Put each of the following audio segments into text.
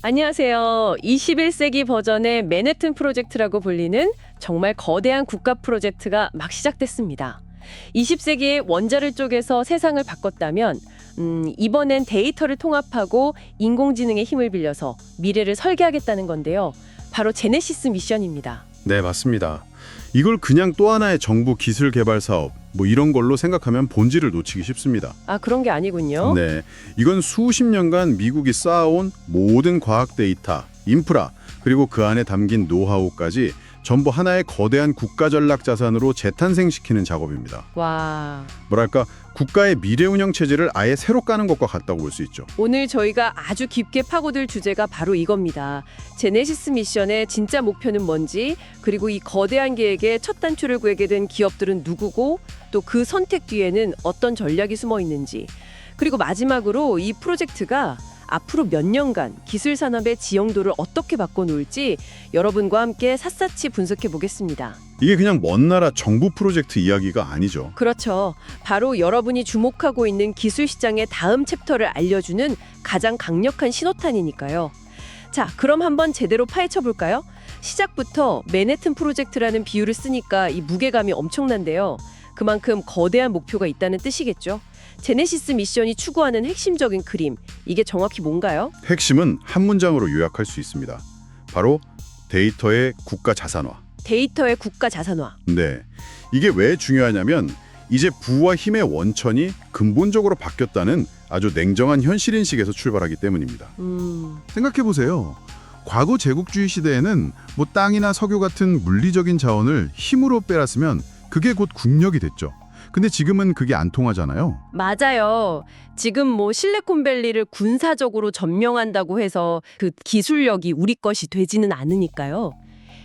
안녕하세요. 21세기 버전의 맨해튼 프로젝트라고 불리는 정말 거대한 국가 프로젝트가 막 시작됐습니다. 20세기에 원자를 쪼개서 세상을 바꿨다면 이번엔 데이터를 통합하고 인공지능의 힘을 빌려서 미래를 설계하겠다는 건데요. 바로 제네시스 미션입니다. 네, 맞습니다. 이걸 그냥 또 하나의 정부 기술 개발 사업 이런 걸로 생각하면 본질을 놓치기 쉽습니다. 아, 그런 게 아니군요. 네, 이건 수십 년간 미국이 쌓아온 모든 과학 데이터, 인프라, 그리고 그 안에 담긴 노하우까지 전부 하나의 거대한 국가 전략 자산으로 재탄생시키는 작업입니다. 와, 뭐랄까, 국가의 미래 운영 체제를 아예 새로 까는 것과 같다고 볼 수 있죠. 오늘 저희가 아주 깊게 파고들 주제가 바로 이겁니다. 제네시스 미션의 진짜 목표는 뭔지, 그리고 이 거대한 계획의 첫 단추를 꿰게 된 기업들은 누구고, 또 그 선택 뒤에는 어떤 전략이 숨어 있는지, 그리고 마지막으로 이 프로젝트가 앞으로 몇 년간 기술 산업의 지형도를 어떻게 바꿔놓을지 여러분과 함께 샅샅이 분석해 보겠습니다. 이게 그냥 먼 나라 정부 프로젝트 이야기가 아니죠. 그렇죠. 바로 여러분이 주목하고 있는 기술 시장의 다음 챕터를 알려주는 가장 강력한 신호탄이니까요. 자, 그럼 한번 제대로 파헤쳐 볼까요? 시작부터 맨해튼 프로젝트라는 비유를 쓰니까 이 무게감이 엄청난데요. 그만큼 거대한 목표가 있다는 뜻이겠죠. 제네시스 미션이 추구하는 핵심적인 그림, 이게 정확히 뭔가요? 핵심은 한 문장으로 요약할 수 있습니다. 바로 데이터의 국가 자산화. 데이터의 국가 자산화. 네, 이게 왜 중요하냐면 이제 부와 힘의 원천이 근본적으로 바뀌었다는 아주 냉정한 현실인식에서 출발하기 때문입니다. 생각해보세요. 과거 제국주의 시대에는 땅이나 석유 같은 물리적인 자원을 힘으로 빼앗으면 그게 곧 국력이 됐죠. 근데 지금은 그게 안 통하잖아요. 맞아요. 지금 실리콘밸리를 군사적으로 점령한다고 해서 그 기술력이 우리 것이 되지는 않으니까요.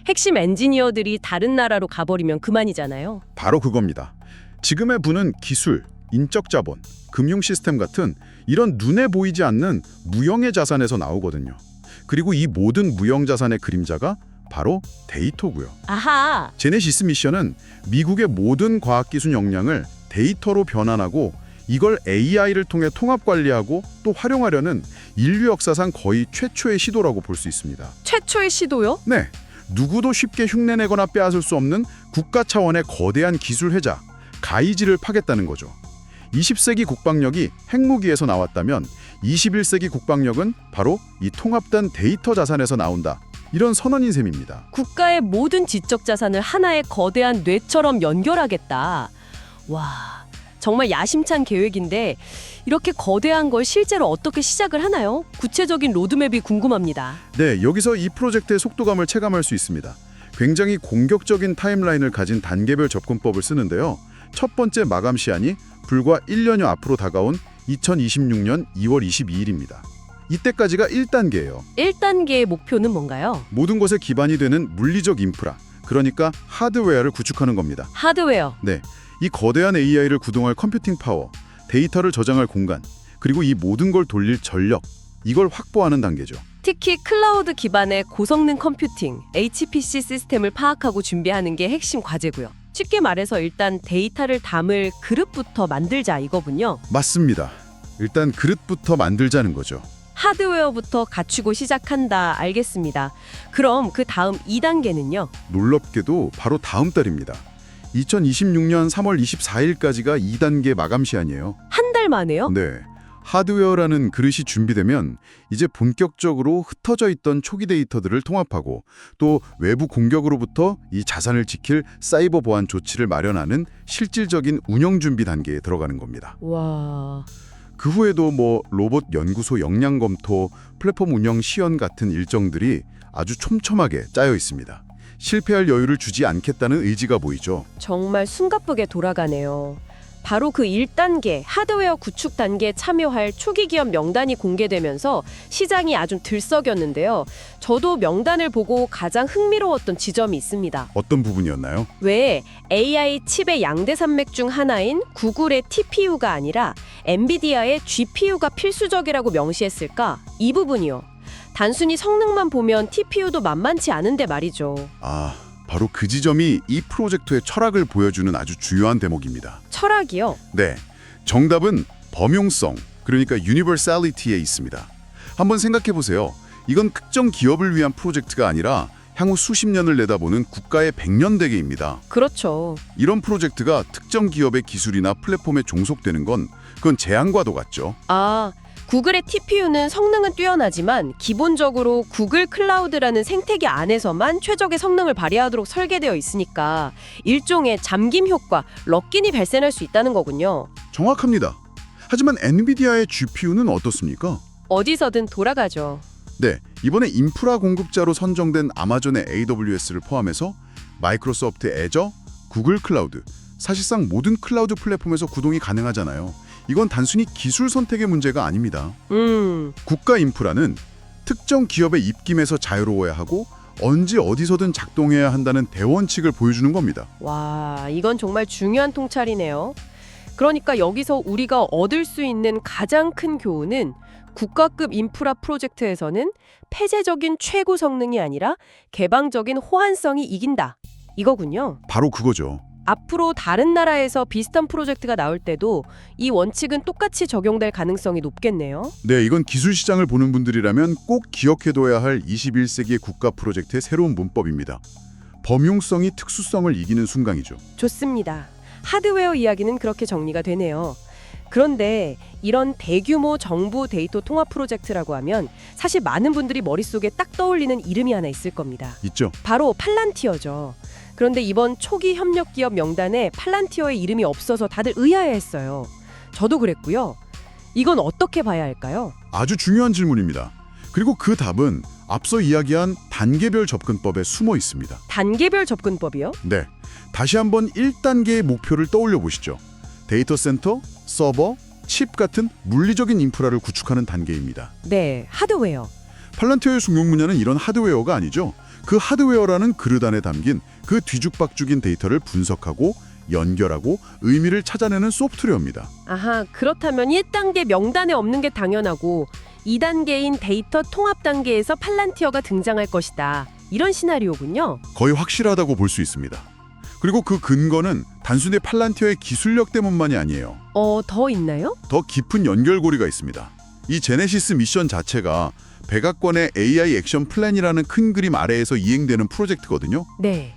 핵심 엔지니어들이 다른 나라로 가버리면 그만이잖아요. 바로 그겁니다. 지금의 부는 기술, 인적 자본, 금융 시스템 같은 이런 눈에 보이지 않는 무형의 자산에서 나오거든요. 그리고 이 모든 무형 자산의 그림자가 바로 데이터고요. 아하! 제네시스 미션은 미국의 모든 과학기술 역량을 데이터로 변환하고 이걸 AI를 통해 통합 관리하고 또 활용하려는 인류 역사상 거의 최초의 시도라고 볼 수 있습니다. 최초의 시도요? 네, 누구도 쉽게 흉내내거나 빼앗을 수 없는 국가 차원의 거대한 기술 회자, 가이지를 파겠다는 거죠. 20세기 국방력이 핵무기에서 나왔다면 21세기 국방력은 바로 이 통합된 데이터 자산에서 나온다. 이런 선언인 셈입니다. 국가의 모든 지적 자산을 하나의 거대한 뇌처럼 연결하겠다. 와, 정말 야심찬 계획인데 이렇게 거대한 걸 실제로 어떻게 시작을 하나요? 구체적인 로드맵이 궁금합니다. 네, 여기서 이 프로젝트의 속도감을 체감할 수 있습니다. 굉장히 공격적인 타임라인을 가진 단계별 접근법을 쓰는데요. 첫 번째 마감 시한이 불과 1년여 앞으로 다가온 2026년 2월 22일입니다. 이때까지가 1단계예요. 1단계의 목표는 뭔가요? 모든 것에 기반이 되는 물리적 인프라, 그러니까 하드웨어를 구축하는 겁니다. 하드웨어. 네, 이 거대한 AI를 구동할 컴퓨팅 파워, 데이터를 저장할 공간, 그리고 이 모든 걸 돌릴 전력, 이걸 확보하는 단계죠. 특히 클라우드 기반의 고성능 컴퓨팅, HPC 시스템을 파악하고 준비하는 게 핵심 과제고요. 쉽게 말해서 일단 데이터를 담을 그릇부터 만들자 이거군요. 맞습니다. 일단 그릇부터 만들자는 거죠. 하드웨어부터 갖추고 시작한다. 알겠습니다. 그럼 그 다음 2단계는요? 놀랍게도 바로 다음 달입니다. 2026년 3월 24일까지가 2단계 마감 시한이에요. 한 달 만에요? 네. 하드웨어라는 그릇이 준비되면 이제 본격적으로 흩어져 있던 초기 데이터들을 통합하고 또 외부 공격으로부터 이 자산을 지킬 사이버 보안 조치를 마련하는 실질적인 운영 준비 단계에 들어가는 겁니다. 와... 그 후에도 로봇 연구소 역량 검토, 플랫폼 운영 시연 같은 일정들이 아주 촘촘하게 짜여 있습니다. 실패할 여유를 주지 않겠다는 의지가 보이죠. 정말 숨가쁘게 돌아가네요. 바로 그 1단계 하드웨어 구축 단계에 참여할 초기 기업 명단이 공개되면서 시장이 아주 들썩였는데요. 저도 명단을 보고 가장 흥미로웠던 지점이 있습니다. 어떤 부분이었나요? 왜 AI 칩의 양대 산맥 중 하나인 구글의 TPU가 아니라 엔비디아의 GPU가 필수적이라고 명시했을까? 이 부분이요. 단순히 성능만 보면 TPU도 만만치 않은데 말이죠. 바로 그 지점이 이 프로젝트의 철학을 보여주는 아주 중요한 대목입니다. 철학이요? 네, 정답은 범용성, 그러니까 유니버살리티에 있습니다. 한번 생각해 보세요. 이건 특정 기업을 위한 프로젝트가 아니라 향후 수십 년을 내다보는 국가의 백년대계입니다. 그렇죠. 이런 프로젝트가 특정 기업의 기술이나 플랫폼에 종속되는 건 그건 재앙과도 같죠. 아, 구글의 TPU는 성능은 뛰어나지만 기본적으로 구글 클라우드라는 생태계 안에서만 최적의 성능을 발휘하도록 설계되어 있으니까 일종의 잠김 효과, 럭킨이 발생할 수 있다는 거군요. 정확합니다. 하지만 엔비디아의 GPU는 어떻습니까? 어디서든 돌아가죠. 네, 이번에 인프라 공급자로 선정된 아마존의 AWS를 포함해서 마이크로소프트 애저, 구글 클라우드, 사실상 모든 클라우드 플랫폼에서 구동이 가능하잖아요. 이건 단순히 기술 선택의 문제가 아닙니다. 국가 인프라는 특정 기업의 입김에서 자유로워야 하고 언제 어디서든 작동해야 한다는 대원칙을 보여주는 겁니다. 와, 이건 정말 중요한 통찰이네요. 그러니까 여기서 우리가 얻을 수 있는 가장 큰 교훈은 국가급 인프라 프로젝트에서는 폐쇄적인 최고 성능이 아니라 개방적인 호환성이 이긴다. 이거군요. 바로 그거죠. 앞으로 다른 나라에서 비슷한 프로젝트가 나올 때도 이 원칙은 똑같이 적용될 가능성이 높겠네요. 네, 이건 기술 시장을 보는 분들이라면 꼭 기억해둬야 할 21세기의 국가 프로젝트의 새로운 문법입니다. 범용성이 특수성을 이기는 순간이죠. 좋습니다. 하드웨어 이야기는 그렇게 정리가 되네요. 그런데 이런 대규모 정부 데이터 통합 프로젝트라고 하면 사실 많은 분들이 머릿속에 딱 떠올리는 이름이 하나 있을 겁니다. 있죠. 바로 팔란티어죠. 그런데 이번 초기 협력 기업 명단에 팔란티어의 이름이 없어서 다들 의아해했어요. 저도 그랬고요. 이건 어떻게 봐야 할까요? 아주 중요한 질문입니다. 그리고 그 답은 앞서 이야기한 단계별 접근법에 숨어 있습니다. 단계별 접근법이요? 네, 다시 한번 1단계의 목표를 떠올려 보시죠. 데이터 센터, 서버, 칩 같은 물리적인 인프라를 구축하는 단계입니다. 네, 하드웨어. 팔란티어의 숙명 분야는 이런 하드웨어가 아니죠. 그 하드웨어라는 그릇 안에 담긴 그 뒤죽박죽인 데이터를 분석하고 연결하고 의미를 찾아내는 소프트웨어입니다. 아하, 그렇다면 1단계 명단에 없는 게 당연하고 2단계인 데이터 통합 단계에서 팔란티어가 등장할 것이다. 이런 시나리오군요. 거의 확실하다고 볼 수 있습니다. 그리고 그 근거는 단순히 팔란티어의 기술력 때문만이 아니에요. 더 있나요? 더 깊은 연결고리가 있습니다. 이 제네시스 미션 자체가 백악관의 AI 액션 플랜이라는 큰 그림 아래에서 이행되는 프로젝트거든요. 네.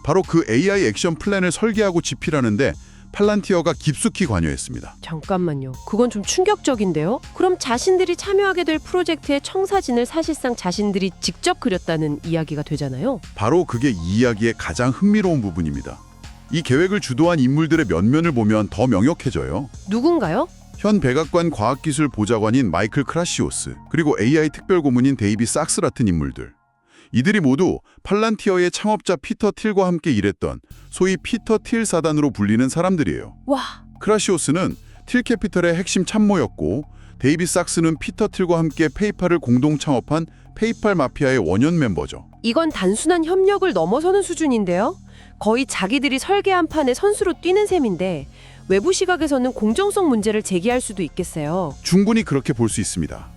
바로 그 AI 액션 플랜을 설계하고 집필하는데 팔란티어가 깊숙이 관여했습니다. 잠깐만요. 그건 좀 충격적인데요? 그럼 자신들이 참여하게 될 프로젝트의 청사진을 사실상 자신들이 직접 그렸다는 이야기가 되잖아요. 바로 그게 이 이야기의 가장 흥미로운 부분입니다. 이 계획을 주도한 인물들의 면면을 보면 더 명확해져요. 누군가요? 현 백악관 과학기술 보좌관인 마이클 크라시오스, 그리고 AI 특별고문인 데이비 삭스 같은 인물들. 이들이 모두 팔란티어의 창업자 피터 틸과 함께 일했던 소위 피터 틸 사단으로 불리는 사람들이에요. 와, 크라시오스는 틸 캐피털의 핵심 참모였고 데이비 삭스는 피터 틸과 함께 페이팔을 공동 창업한 페이팔 마피아의 원년 멤버죠. 이건 단순한 협력을 넘어서는 수준인데요? 거의 자기들이 설계한 판에 선수로 뛰는 셈인데 외부 시각에서는 공정성 문제를 제기할 수도 있겠어요. 충분히 그렇게 볼 수 있습니다.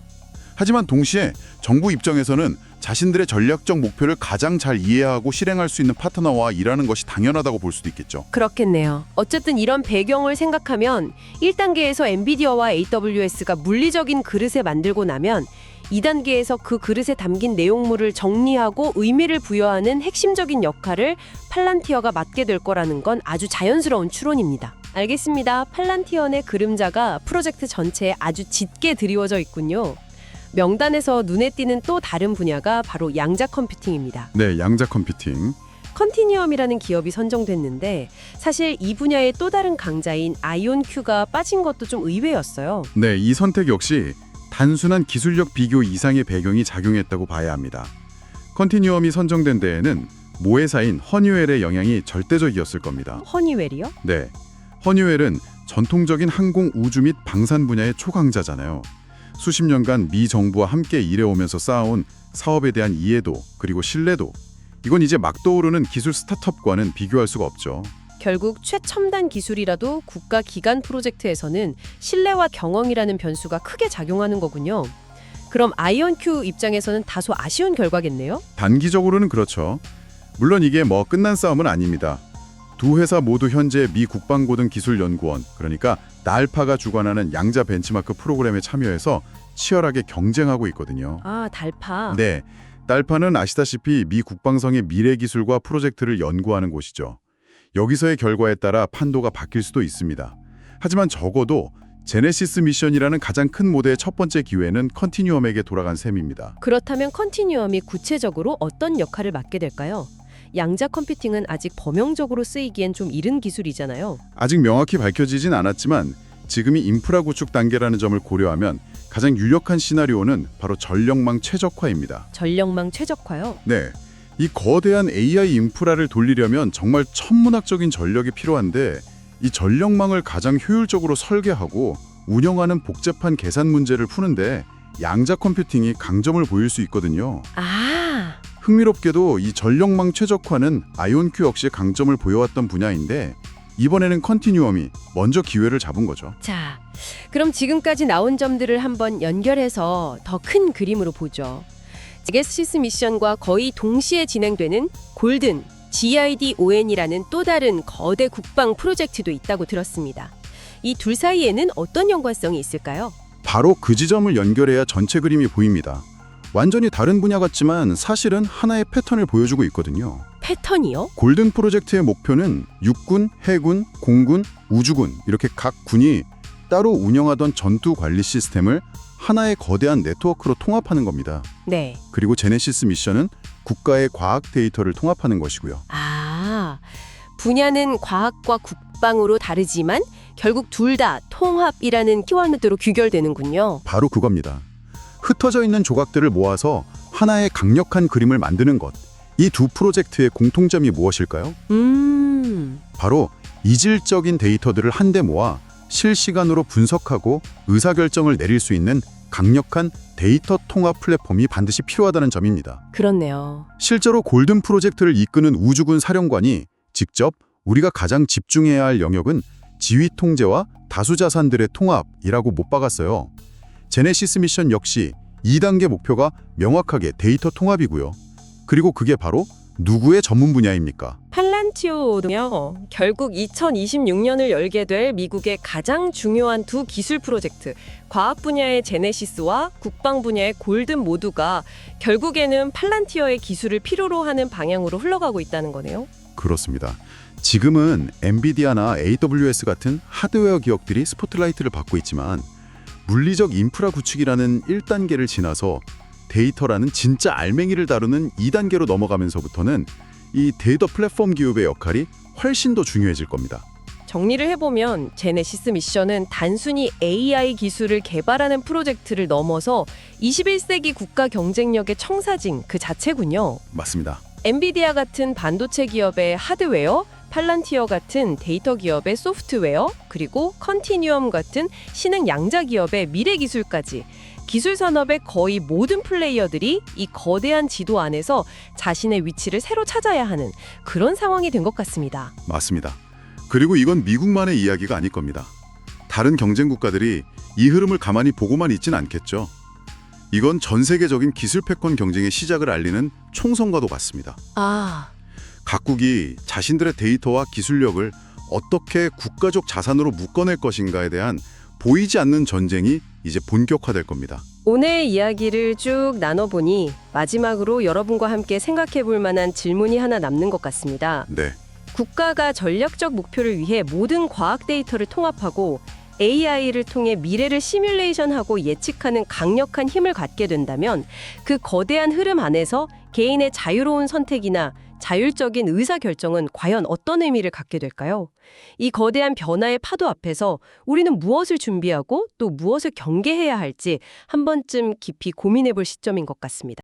하지만 동시에 정부 입장에서는 자신들의 전략적 목표를 가장 잘 이해하고 실행할 수 있는 파트너와 일하는 것이 당연하다고 볼 수도 있겠죠. 그렇겠네요. 어쨌든 이런 배경을 생각하면 1단계에서 엔비디아와 AWS가 물리적인 그릇에 만들고 나면 2단계에서 그 그릇에 담긴 내용물을 정리하고 의미를 부여하는 핵심적인 역할을 팔란티어가 맡게 될 거라는 건 아주 자연스러운 추론입니다. 알겠습니다. 팔란티어의 그림자가 프로젝트 전체에 아주 짙게 드리워져 있군요. 명단에서 눈에 띄는 또 다른 분야가 바로 양자 컴퓨팅입니다. 네, 양자 컴퓨팅. 컨티니엄이라는 기업이 선정됐는데 사실 이 분야의 또 다른 강자인 아이온큐가 빠진 것도 좀 의외였어요. 네, 이 선택 역시 단순한 기술력 비교 이상의 배경이 작용했다고 봐야 합니다. 컨티니엄이 선정된 데에는 모회사인 허니웰의 영향이 절대적이었을 겁니다. 허니웰이요? 네, 허니웰은 전통적인 항공 우주 및 방산 분야의 초강자잖아요. 수십 년간 미 정부와 함께 일해오면서 쌓아온 사업에 대한 이해도 그리고 신뢰도, 이건 이제 막 떠오르는 기술 스타트업과는 비교할 수가 없죠. 결국 최첨단 기술이라도 국가 기관 프로젝트에서는 신뢰와 경영이라는 변수가 크게 작용하는 거군요. 그럼 아이온큐 입장에서는 다소 아쉬운 결과겠네요? 단기적으로는 그렇죠. 물론 이게 뭐 끝난 싸움은 아닙니다. 두 회사 모두 현재 미 국방고등기술연구원, 그러니까 나알파가 주관하는 양자 벤치마크 프로그램에 참여해서 치열하게 경쟁하고 있거든요. 아, 달파. 네, 달파는 아시다시피 미 국방성의 미래 기술과 프로젝트를 연구하는 곳이죠. 여기서의 결과에 따라 판도가 바뀔 수도 있습니다. 하지만 적어도 제네시스 미션이라는 가장 큰 모델의 첫 번째 기회는 컨티뉴엄에게 돌아간 셈입니다. 그렇다면 컨티뉴엄이 구체적으로 어떤 역할을 맡게 될까요? 양자 컴퓨팅은 아직 범용적으로 쓰이기엔 좀 이른 기술이잖아요. 아직 명확히 밝혀지진 않았지만 지금이 인프라 구축 단계라는 점을 고려하면 가장 유력한 시나리오는 바로 전력망 최적화입니다. 전력망 최적화요? 네, 이 거대한 AI 인프라를 돌리려면 정말 천문학적인 전력이 필요한데 이 전력망을 가장 효율적으로 설계하고 운영하는 복잡한 계산 문제를 푸는데 양자 컴퓨팅이 강점을 보일 수 있거든요. 아, 흥미롭게도 이 전력망 최적화는 아이온큐 역시 강점을 보여왔던 분야인데 이번에는 컨티뉴엄이 먼저 기회를 잡은 거죠. 자, 그럼 지금까지 나온 점들을 한번 연결해서 더 큰 그림으로 보죠. 제네시스 미션과 거의 동시에 진행되는 골든 GIDON이라는 또 다른 거대 국방 프로젝트도 있다고 들었습니다. 이 둘 사이에는 어떤 연관성이 있을까요? 바로 그 지점을 연결해야 전체 그림이 보입니다. 완전히 다른 분야 같지만 사실은 하나의 패턴을 보여주고 있거든요. 패턴이요? 골든 프로젝트의 목표는 육군, 해군, 공군, 우주군 이렇게 각 군이 따로 운영하던 전투 관리 시스템을 하나의 거대한 네트워크로 통합하는 겁니다. 네. 그리고 제네시스 미션은 국가의 과학 데이터를 통합하는 것이고요. 아, 분야는 과학과 국방으로 다르지만 결국 둘 다 통합이라는 키워드로 규결되는군요. 바로 그겁니다. 흩어져 있는 조각들을 모아서 하나의 강력한 그림을 만드는 것. 이 두 프로젝트의 공통점이 무엇일까요? 바로 이질적인 데이터들을 한데 모아 실시간으로 분석하고 의사결정을 내릴 수 있는 강력한 데이터 통합 플랫폼이 반드시 필요하다는 점입니다. 그렇네요. 실제로 골든 프로젝트를 이끄는 우주군 사령관이 직접 우리가 가장 집중해야 할 영역은 지휘 통제와 다수 자산들의 통합이라고 못 박았어요. 제네시스 미션 역시 2단계 목표가 명확하게 데이터 통합이고요. 그리고 그게 바로 누구의 전문 분야입니까? 팔란티오도요. 결국 2026년을 열게 될 미국의 가장 중요한 두 기술 프로젝트, 과학 분야의 제네시스와 국방 분야의 골든 모두가 결국에는 팔란티어의 기술을 필요로 하는 방향으로 흘러가고 있다는 거네요. 그렇습니다. 지금은 엔비디아나 AWS 같은 하드웨어 기업들이 스포트라이트를 받고 있지만 물리적 인프라 구축이라는 1단계를 지나서 데이터라는 진짜 알맹이를 다루는 2단계로 넘어가면서부터는 이 데이터 플랫폼 기업의 역할이 훨씬 더 중요해질 겁니다. 정리를 해보면 제네시스 미션은 단순히 AI 기술을 개발하는 프로젝트를 넘어서 21세기 국가 경쟁력의 청사진 그 자체군요. 맞습니다. 엔비디아 같은 반도체 기업의 하드웨어, 팔란티어 같은 데이터 기업의 소프트웨어, 그리고 컨티뉴엄 같은 신흥 양자 기업의 미래 기술까지 기술 산업의 거의 모든 플레이어들이 이 거대한 지도 안에서 자신의 위치를 새로 찾아야 하는 그런 상황이 된 것 같습니다. 맞습니다. 그리고 이건 미국만의 이야기가 아닐 겁니다. 다른 경쟁 국가들이 이 흐름을 가만히 보고만 있진 않겠죠. 이건 전 세계적인 기술 패권 경쟁의 시작을 알리는 총선과도 같습니다. 아, 각국이 자신들의 데이터와 기술력을 어떻게 국가적 자산으로 묶어낼 것인가에 대한 보이지 않는 전쟁이 이제 본격화될 겁니다. 오늘 이야기를 쭉 나눠보니 마지막으로 여러분과 함께 생각해 볼 만한 질문이 하나 남는 것 같습니다. 네, 국가가 전략적 목표를 위해 모든 과학 데이터를 통합하고 AI를 통해 미래를 시뮬레이션하고 예측하는 강력한 힘을 갖게 된다면 그 거대한 흐름 안에서 개인의 자유로운 선택이나 자율적인 의사결정은 과연 어떤 의미를 갖게 될까요? 이 거대한 변화의 파도 앞에서 우리는 무엇을 준비하고 또 무엇을 경계해야 할지 한 번쯤 깊이 고민해 볼 시점인 것 같습니다.